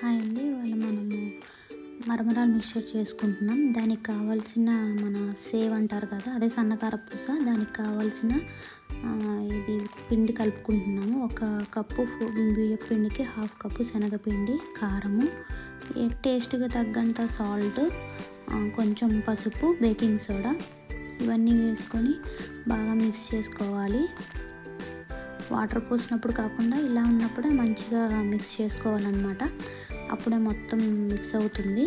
Hi అండి. ఇవాళ మనము మరమరాలు మిక్చర్ చేసుకుంటున్నాం. దానికి కావాల్సిన మన సేవ్ అంటారు కదా, అదే సన్నకార పూస. దానికి కావాల్సిన ఇది పిండి కలుపుకుంటున్నాము. ఒక కప్పు బియ్య పిండికి హాఫ్ కప్పు శనగపిండి, కారము, టేస్ట్గా తగ్గంత సాల్ట్, కొంచెం పసుపు, బేకింగ్ సోడా, ఇవన్నీ వేసుకొని బాగా మిక్స్ చేసుకోవాలి. వాటర్ పోసినప్పుడు కాకుండా ఇలా ఉన్నప్పుడే మంచిగా మిక్స్ చేసుకోవాలన్నమాట. అప్పుడే మొత్తం మిక్స్ అవుతుంది.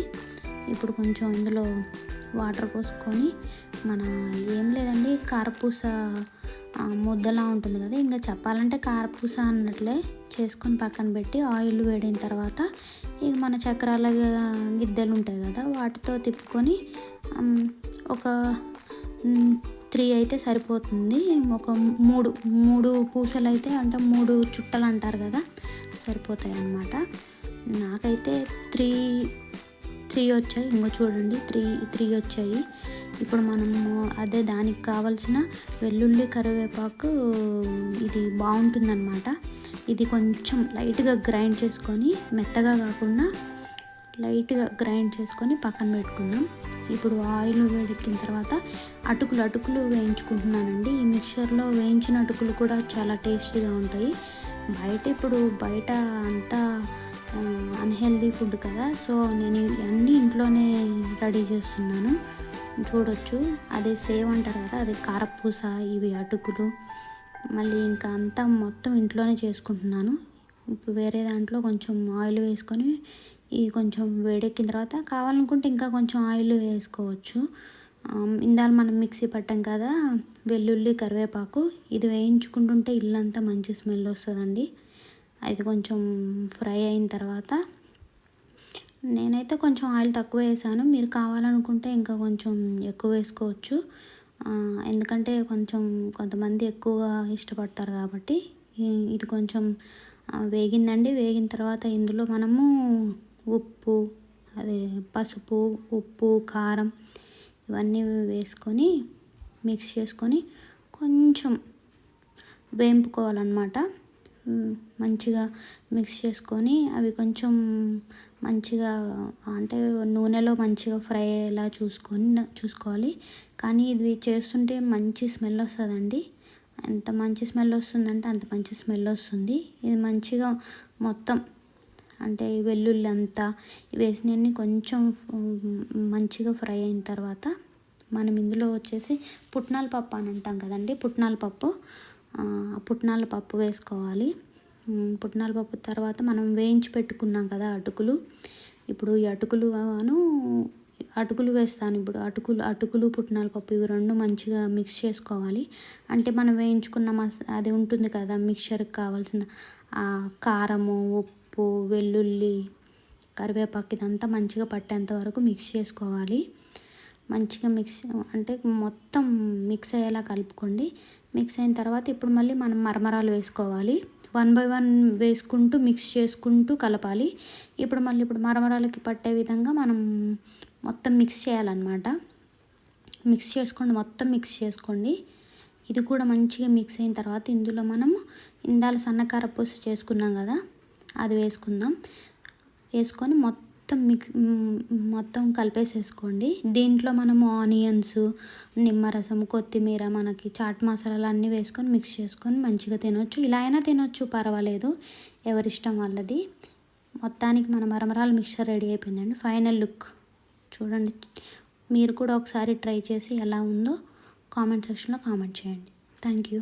ఇప్పుడు కొంచెం ఇందులో వాటర్ పోసుకొని ఏం లేదండి, కారపూస ముద్దలా ఉంటుంది కదా, ఇంకా చెప్పాలంటే కారపూస అన్నట్లే చేసుకొని పక్కన పెట్టి ఆయిల్ వేడిన తర్వాత ఇక మన చక్రాల గిద్దెలు ఉంటాయి కదా, వాటితో తిప్పుకొని ఒక 3 అయితే సరిపోతుంది. ఒక మూడు పూసలు అయితే, అంటే 3 చుట్టలు అంటారు కదా, సరిపోతాయి అన్నమాట. నాకైతే 3 వచ్చాయి. ఇంకో చూడండి, 3 వచ్చాయి. ఇప్పుడు మనము అదే దానికి కావాల్సిన వెల్లుల్లి, కరివేపాకు, ఇది బాగుంటుందన్నమాట. ఇది కొంచెం లైట్గా గ్రైండ్ చేసుకొని, మెత్తగా కాకుండా లైట్గా గ్రైండ్ చేసుకొని పక్కన పెట్టుకుందాం. ఇప్పుడు ఆయిల్ వేడెక్కిన తర్వాత అటుకులు వేయించుకుంటున్నానండి. ఈ మిక్చర్లో వేయించిన అటుకులు కూడా చాలా టేస్టీగా ఉంటాయి. బయట అంతా అన్హెల్దీ ఫుడ్ కదా, సో నేను అన్నీ ఇంట్లోనే రెడీ చేస్తున్నాను. చూడొచ్చు, అదే సేవ్ అంటారు కదా, అదే కారపూస, ఇవి అటుకులు, మళ్ళీ ఇంకా అంతా మొత్తం ఇంట్లోనే చేసుకుంటున్నాను. ఇప్పుడు వేరే దాంట్లో కొంచెం ఆయిల్ వేసుకొని, ఇది కొంచెం వేడెక్కిన తర్వాత కావాలనుకుంటే ఇంకా కొంచెం ఆయిల్ వేసుకోవచ్చు. ఇందాక మనం మిక్సీ పట్టాం కదా, వెల్లుల్లి, కరివేపాకు, ఇది వేయించుకుంటుంటే ఇల్లంతా మంచి స్మెల్ వస్తుందండి. అది కొంచెం ఫ్రై అయిన తర్వాత నేనైతే కొంచెం ఆయిల్ తక్కువ వేసాను. మీరు కావాలనుకుంటే ఇంకా కొంచెం ఎక్కువ వేసుకోవచ్చు. ఎందుకంటే కొంతమంది ఎక్కువగా ఇష్టపడతారు కాబట్టి. ఇది కొంచెం వేగిందండి. వేగిన తర్వాత ఇందులో మనము పసుపు, ఉప్పు, కారం, ఇవన్నీ వేసుకొని మిక్స్ చేసుకొని కొంచెం వేయింపుకోవాలన్నమాట. మంచిగా మిక్స్ చేసుకొని అవి కొంచెం మంచిగా, అంటే నూనెలో మంచిగా ఫ్రై అయ్యేలా చూసుకోవాలి. కానీ ఇది చేస్తుంటే మంచి స్మెల్ వస్తుందండి. ఎంత మంచి స్మెల్ వస్తుందంటే అంత మంచి స్మెల్ వస్తుంది. ఇది మంచిగా మొత్తం, అంటే వెల్లుల్లి అంతా వేసినన్ని కొంచెం మంచిగా ఫ్రై అయిన తర్వాత మనం ఇందులో వచ్చేసి పుట్నాల పప్పు అని అంటాం కదండి, పుట్నాల పప్పు వేసుకోవాలి. పుట్నాల పప్పు తర్వాత మనం వేయించి పెట్టుకున్నాం కదా అటుకులు, ఇప్పుడు ఈ అటుకులు వేస్తాను. ఇప్పుడు అటుకులు, పుట్నాల పప్పు, ఇవి 2 మంచిగా మిక్స్ చేసుకోవాలి. అంటే మనం వేయించుకున్న అది ఉంటుంది కదా, మిక్చర్కి కావాల్సిన కారము, ఉప్పు, వెల్లుల్లి, కరివేపాకు, ఇదంతా మంచిగా పట్టేంత వరకు మిక్స్ చేసుకోవాలి. మంచిగా అంటే మొత్తం మిక్స్ అయ్యేలా కలుపుకోండి. మిక్స్ అయిన తర్వాత ఇప్పుడు మళ్ళీ మనం మరమరాలు వేసుకోవాలి. 1 by 1 వేసుకుంటూ మిక్స్ చేసుకుంటూ కలపాలి. ఇప్పుడు మరమరాలకి పట్టే విధంగా మనం మొత్తం మిక్స్ చేయాలన్నమాట. మొత్తం మిక్స్ చేసుకోండి. ఇది కూడా మంచిగా మిక్స్ అయిన తర్వాత ఇందులో మనము ఇందాల సన్నకార పూస చేసుకున్నాం కదా, అది వేసుకొని మొత్తం కలిపేసేసుకోండి. దీంట్లో మనము ఆనియన్స్, నిమ్మరసం, కొత్తిమీర, మనకి చాట్ మసాలాలు అన్నీ వేసుకొని మిక్స్ చేసుకొని మంచిగా తినొచ్చు. ఇలా అయినా తినొచ్చు, పర్వాలేదు, ఎవరిష్టం వాళ్ళది. మొత్తానికి మన మరమరాలు మిక్చర్ రెడీ అయిపోయిందండి. ఫైనల్ లుక్ చూడండి. మీరు కూడా ఒకసారి ట్రై చేసి ఎలా ఉందో కామెంట్ సెక్షన్లో కామెంట్ చేయండి. Thank you.